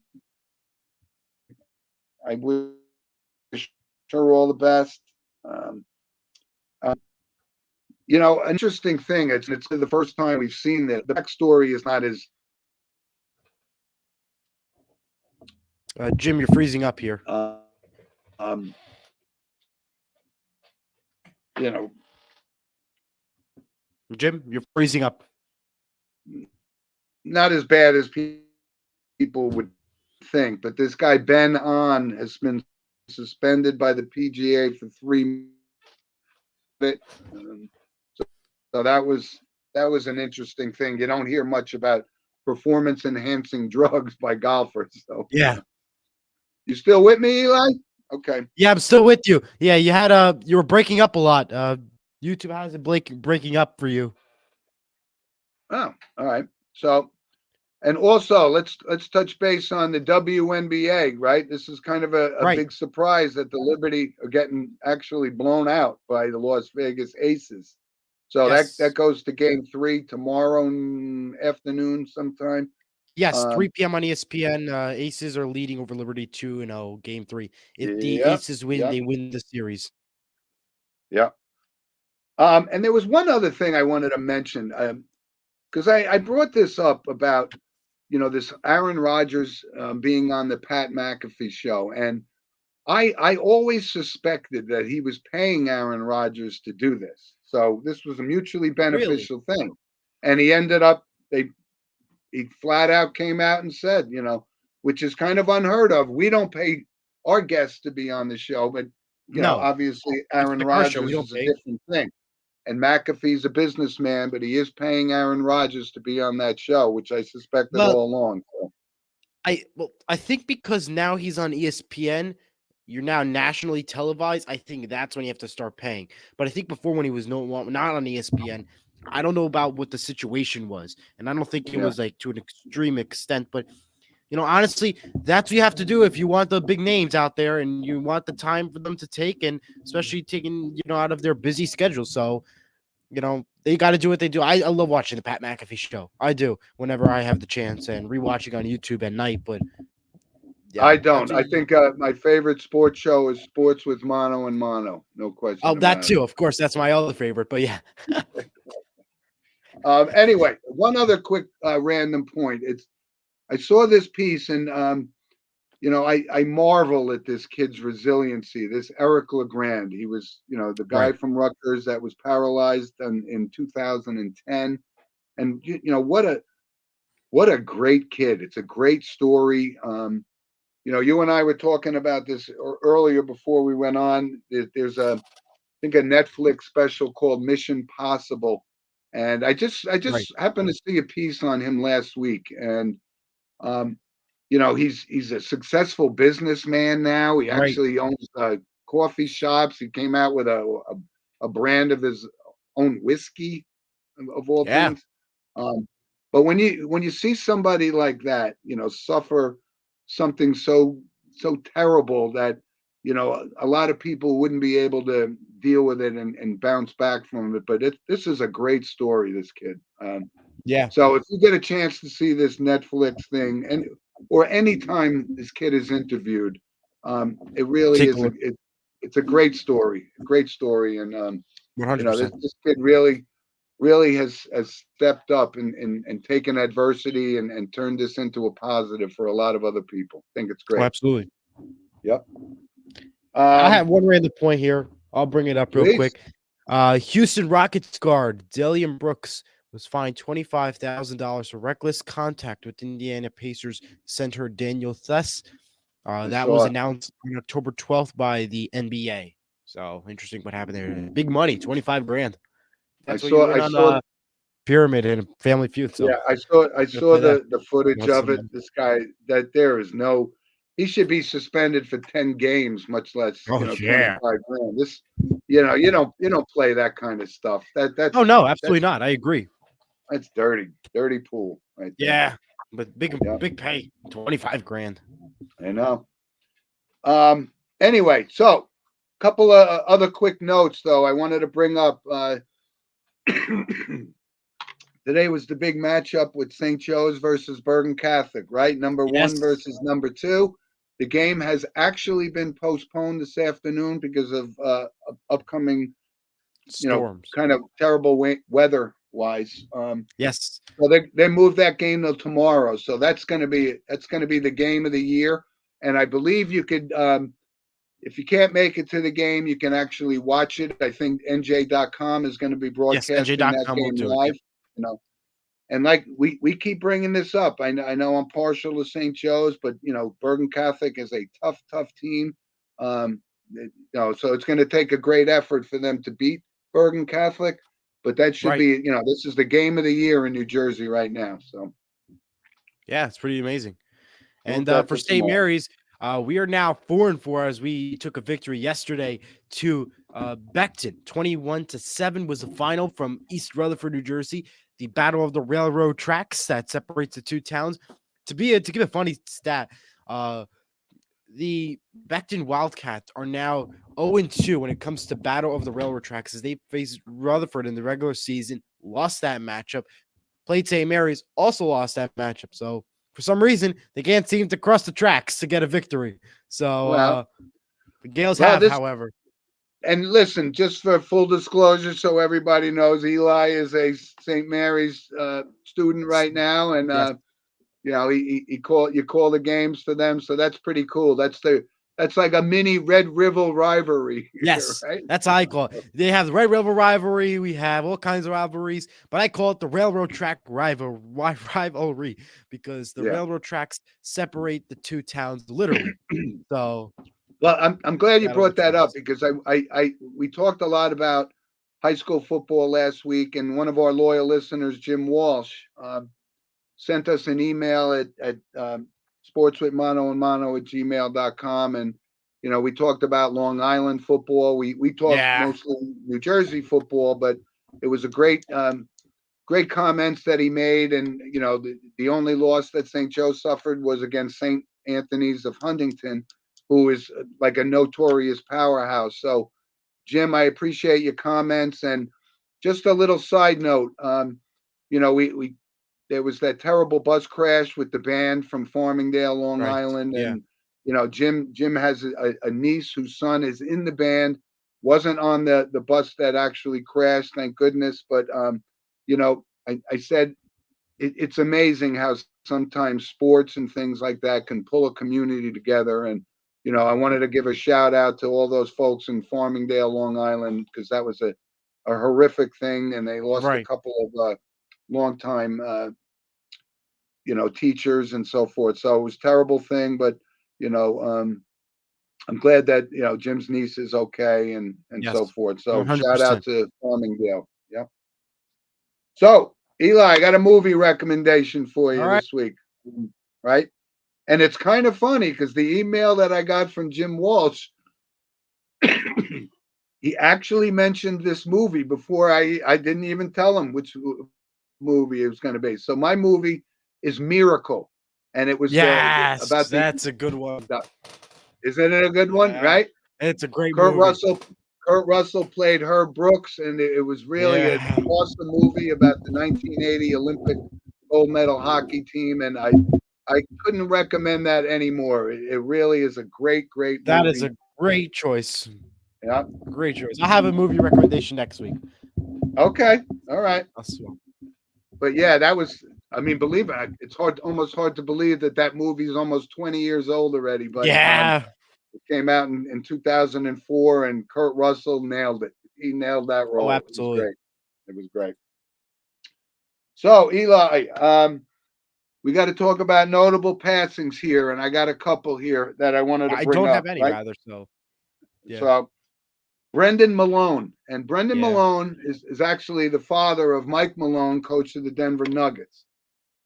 wish her all the best. An interesting thing. It's the first time we've seen that. The backstory is not as Jim, you're freezing up here. You know, Jim, you're freezing up. not as bad as people would think. But this guy Ben An has been suspended by the PGA for 3 minutes. So that was an interesting thing. You don't hear much about performance enhancing drugs by golfers. So Yeah. You still with me, Eli? Okay. Yeah, I'm still with you. Yeah, you were breaking up a lot. YouTube has it breaking up for you. Oh, all right. So, and also let's touch base on the WNBA, right? This is kind of a Right. big surprise that the Liberty are getting actually blown out by the Las Vegas Aces. So Yes. that goes to game 3 tomorrow afternoon sometime. Yes, 3 p.m. on ESPN. Aces are leading over Liberty 2-0, game 3. If the Aces win, they win the series. Yeah. And there was one other thing I wanted to mention, because I brought this up about, this Aaron Rodgers being on the Pat McAfee show. And I always suspected that he was paying Aaron Rodgers to do this. So this was a mutually beneficial thing. And he ended up, he flat out came out and said, which is kind of unheard of. We don't pay our guests to be on the show, but, obviously Aaron Rodgers is a different thing. And McAfee's a businessman, but he is paying Aaron Rodgers to be on that show, which I suspected all along. So. I think because now he's on ESPN, you're now nationally televised. I think that's when you have to start paying. But I think before, when he was not on ESPN, I don't know about what the situation was, and I don't think it was like to an extreme extent. But honestly, that's what you have to do if you want the big names out there and you want the time for them to take, and especially taking out of their busy schedule. So they got to do what they do. I love watching the Pat McAfee show. I do whenever I have the chance, and rewatching on YouTube at night. But yeah, I don't. I think my favorite sports show is Sports with Mono and Mono. No question. Oh, that too. Of course, that's my other favorite. But yeah. Anyway, one other quick random point. I saw this piece, and I marvel at this kid's resiliency. This Eric LeGrand, he was, the guy from Rutgers that was paralyzed in 2010, and what a great kid. It's a great story. You and I were talking about this earlier before we went on. There's I think a Netflix special called Mission Possible, and I just happened to see a piece on him last week, and he's a successful businessman now. He actually owns coffee shops. He came out with a brand of his own whiskey, of all things. But when you see somebody like that, suffer something so terrible that a lot of people wouldn't be able to deal with it and bounce back from it. But this is a great story, this kid. Yeah, So if you get a chance to see this Netflix thing, or anytime this kid is interviewed, it really take a is look. it's a great story, and One hundred this, percent. this kid really has stepped up and taken adversity and turned this into a positive for a lot of other people. I think it's Oh, great. absolutely. Yep. I have Um, one random point here. I'll bring it up real please. quick. Houston Rockets guard Dillon Brooks was fined $25,000 for reckless contact with Indiana Pacers center Daniel Thess. I That was saw it. announced on October 12th by the NBA. So interesting what happened there. Big money, 25 grand. I That's what you saw. win I on saw. Pyramid and Family Feud. So Yeah, I saw. I gotta saw play that. the footage Want of some it. This guy, that there is no. He should be suspended for 10 games, much less Oh yeah. 25 grand. This, you don't play that kind of stuff. Oh no, That's absolutely not. I agree. that's dirty pool right there. Yeah. But big Yeah, big pay. 25 grand. I know. Anyway, so couple of other quick notes though. I wanted to bring up. Today was the big matchup with St. Joe's versus Bergen Catholic, right? Number one Yes. versus number two. The game has actually been postponed this afternoon because of upcoming, Storms. kind of terrible weather wise. Yes. So they moved that game till tomorrow. So that's going to be the game of the year. And I believe you could, if you can't make it to the game, you can actually watch it. I think NJ.com is going to be Yes. broadcasting that NJ.com will game do it. live. Yep. You know, and like we keep bringing this up. I know I'm partial to St. Joe's, but Bergen Catholic is a tough team. So it's going to take a great effort for them to beat Bergen Catholic, but that should Right. be this is the game of the year in New Jersey right now. So Yeah, it's pretty amazing. move And that for for St. tomorrow. Mary's, we are now 4-4 as we took a victory yesterday to Beckton. 21-7 was the final from East Rutherford, New Jersey. The battle of the railroad tracks that separates the two towns. To give a funny stat, the Beckton Wildcats are now 0-2 when it comes to battle of the railroad tracks as they faced Rutherford in the regular season, lost that matchup. Played St. Mary's, also lost that matchup. So for some reason, they can't seem to cross the tracks to get a victory. So Well, the Gales well, have, this however. and listen, just for full disclosure, so everybody knows, Eli is a St. Mary's student right now, and Yes, you call the games for them, so that's pretty cool. That's like a mini Red River rivalry here, yes, right? that's how I call it. They have the Red River rivalry. We have all kinds of rivalries, but I call it the railroad track rivalry because the Yeah. railroad tracks separate the two towns literally. So Well, I'm glad you battle of brought the that up tracks. because we talked a lot about high school football last week, and one of our loyal listeners, Jim Walsh, sent us an email at sportswithmano@gmail.com. And, we talked about Long Island football. We talked Yeah. mostly New Jersey football, but it was a great comments that he made. And, the only loss that St. Joe suffered was against St. Anthony's of Huntington, who is like a notorious powerhouse. So, Jim, I appreciate your comments. And just a little side note, we there was that terrible bus crash with the band from Farmingdale, Long Right. Island, Yeah. and Jim has a niece whose son is in the band, wasn't on the bus that actually crashed, thank goodness. But I said it's amazing how sometimes sports and things like that can pull a community together. And I wanted to give a shout out to all those folks in Farmingdale, Long Island, because that was a horrific thing, and they lost a Right. couple of longtime teachers and so forth. So it was a terrible thing, but I'm glad that Jim's niece is okay and so Yes. forth. So shout out 100%. to Farmingdale. Yep. So Eli, I got a movie recommendation for All you right. this week, right? And it's kind of funny because the email that I got from Jim Walsh, he actually mentioned this movie before I didn't even tell him which. movie it was going to be. So my movie is Miracle, and it was Yes, about the. that's a good one. Isn't it a good one? Yeah. Right. It's a great Kurt movie. Russell. Kurt Russell played Herb Brooks, and it was really an awesome movie about the 1980 Olympic gold medal hockey team. And I couldn't recommend that anymore. It really is a great movie. That is a great choice. Yeah. Great choice. I have a movie recommendation next week. Okay. All right. I'll swear. But yeah, that was. I mean, believe it. It's almost hard to believe that movie is almost 20 years old already. But Yeah. it came out in 2004, and Kurt Russell nailed it. He nailed that role. Oh, absolutely. It was great. So, Eli, we got to talk about notable passings here, and I got a couple here that I wanted to bring up. I don't have any, right? rather, so. Yeah. So, Brendan Malone. And Brendan Yeah. Malone is actually the father of Mike Malone, coach of the Denver Nuggets.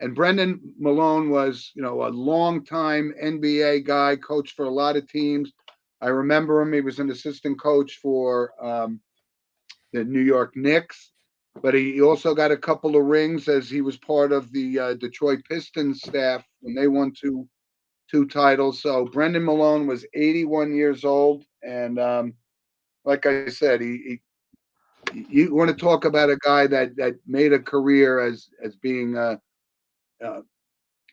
And Brendan Malone was, a longtime NBA guy, coached for a lot of teams. I remember him. He was an assistant coach for the New York Knicks, but he also got a couple of rings as he was part of the Detroit Pistons staff when they won two titles. So Brendan Malone was 81 years old, and like I said, you want to talk about a guy that made a career as being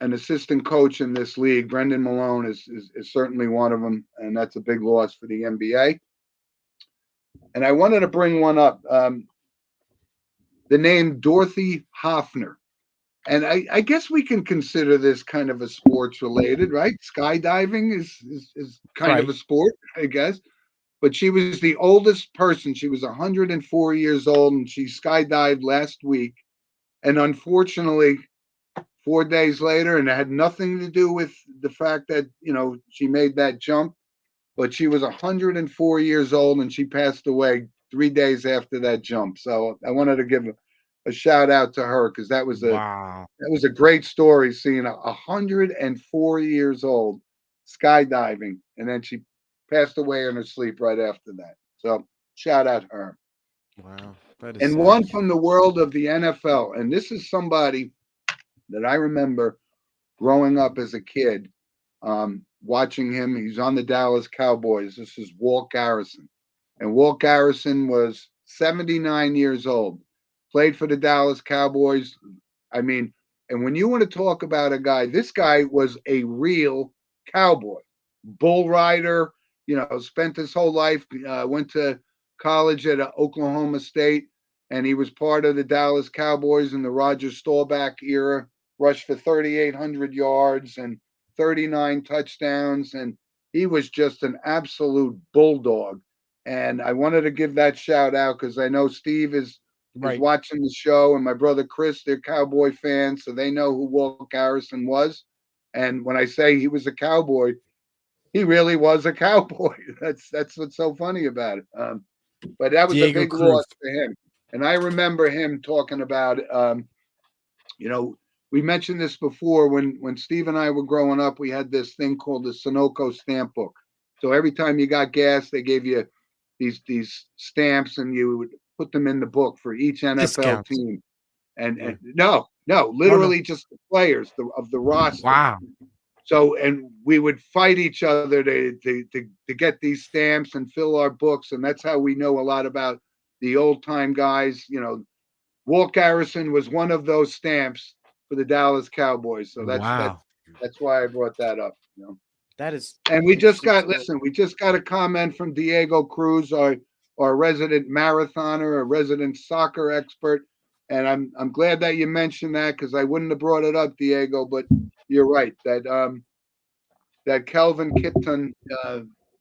an assistant coach in this league. Brendan Malone is certainly one of them, and that's a big loss for the NBA. And I wanted to bring one up, the name Dorothy Hoffner. And I guess we can consider this kind of a sports related, right? Skydiving is kind of a sport, I guess. But she was the oldest person. She was 104 years old, and she skydived last week. And unfortunately, 4 days later, and it had nothing to do with the fact that, she made that jump, but she was 104 years old and she passed away 3 days after that jump. So I wanted to give a shout out to her, because that was a great story, seeing 104 years old skydiving, and then she passed away in her sleep right after that. So shout out her. Wow. That is and sad. One from the world of the NFL. And this is somebody that I remember growing up as a kid, watching him. He's on the Dallas Cowboys. This is Walt Garrison. And Walt Garrison was 79 years old, played for the Dallas Cowboys. I mean, and when you want to talk about a guy, this guy was a real cowboy, bull rider, spent his whole life, went to college at Oklahoma State, and he was part of the Dallas Cowboys in the Roger Staubach era, rushed for 3,800 yards and 39 touchdowns, and he was just an absolute bulldog. And I wanted to give that shout out, because I know Steve is watching the show, and my brother Chris, they're Cowboy fans, so they know who Walt Garrison was. And when I say he was a cowboy, he really was a cowboy. That's what's so funny about it. But that was Diego a big Cruz. loss for him. And I remember him talking about, we mentioned this before, when Steve and I were growing up, we had this thing called the Sunoco stamp book. So every time you got gas, they gave you these stamps, and you would put them in the book for each NFL Discounts. team. And no, literally just the players of the roster. Wow. So, and we would fight each other to get these stamps and fill our books. And that's how we know a lot about the old time guys. Walt Garrison was one of those stamps for the Dallas Cowboys. So that's why I brought that up. That is. And we just got a comment from Diego Cruz, our resident marathoner, a resident soccer expert. And I'm glad that you mentioned that, because I wouldn't have brought it up, Diego, but you're right, that Kelvin Kipton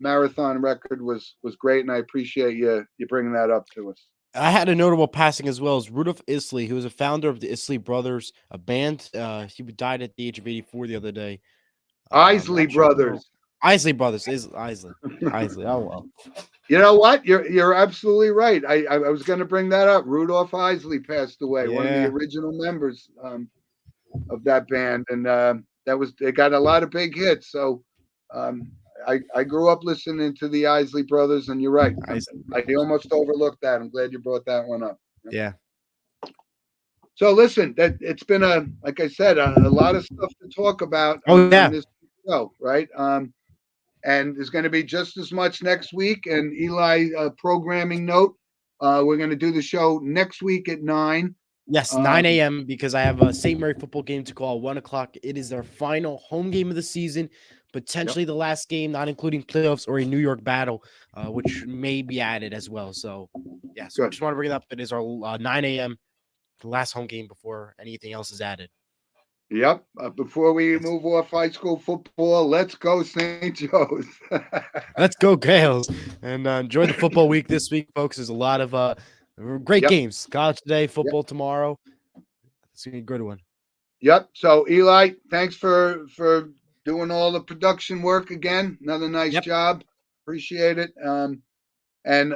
marathon record was great, and I appreciate you bringing that up to us. I had a notable passing as well as Rudolph Isley, who was a founder of the Isley Brothers, a band. He died at the age of 84 the other day. Isley Brothers. Isley Brothers is Isley. Isley. Oh well. You know what? You're absolutely right. I was going to bring that up. Rudolph Isley passed away, one of the original members of that band, and they got a lot of big hits. So I grew up listening to the Isley Brothers, and you're right. I almost overlooked that. I'm glad you brought that one up. Yeah. So listen, that it's been like I said, a lot of stuff to talk about Oh on yeah. this show, right? And there's going to be just as much next week. And Eli, programming note, we're going to do the show next week at 9. Yes, 9 a.m. because I have a St. Mary football game to call 1 o'clock. It is their final home game of the season, Yep. potentially the last game, not including playoffs or a New York battle, which may be added as well. So, yeah, so Good. just want to bring it up. It is our 9 a.m., the last home game before anything else is added. Yep. Before we Yes. move off high school football, let's go St. Joe's. Let's go, Gales. And enjoy the football week this week, folks. There's a lot of great Yep. games. College today, Yep. football tomorrow. It's going to be a good one. Yep. So Eli, thanks for doing all the production work again. Another nice job. Appreciate it. And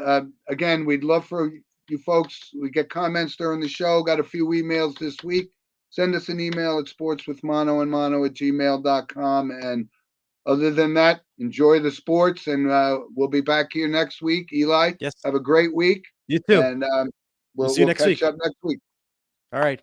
again, we'd love for you folks. We get comments during the show. Got a few emails this week. Send us an email at sportswithmonoandmono@gmail.com. And other than that, enjoy the sports. And we'll be back here next week. Eli, Yes. have a great week. You too. And We'll see you next catch week. up next week. All right.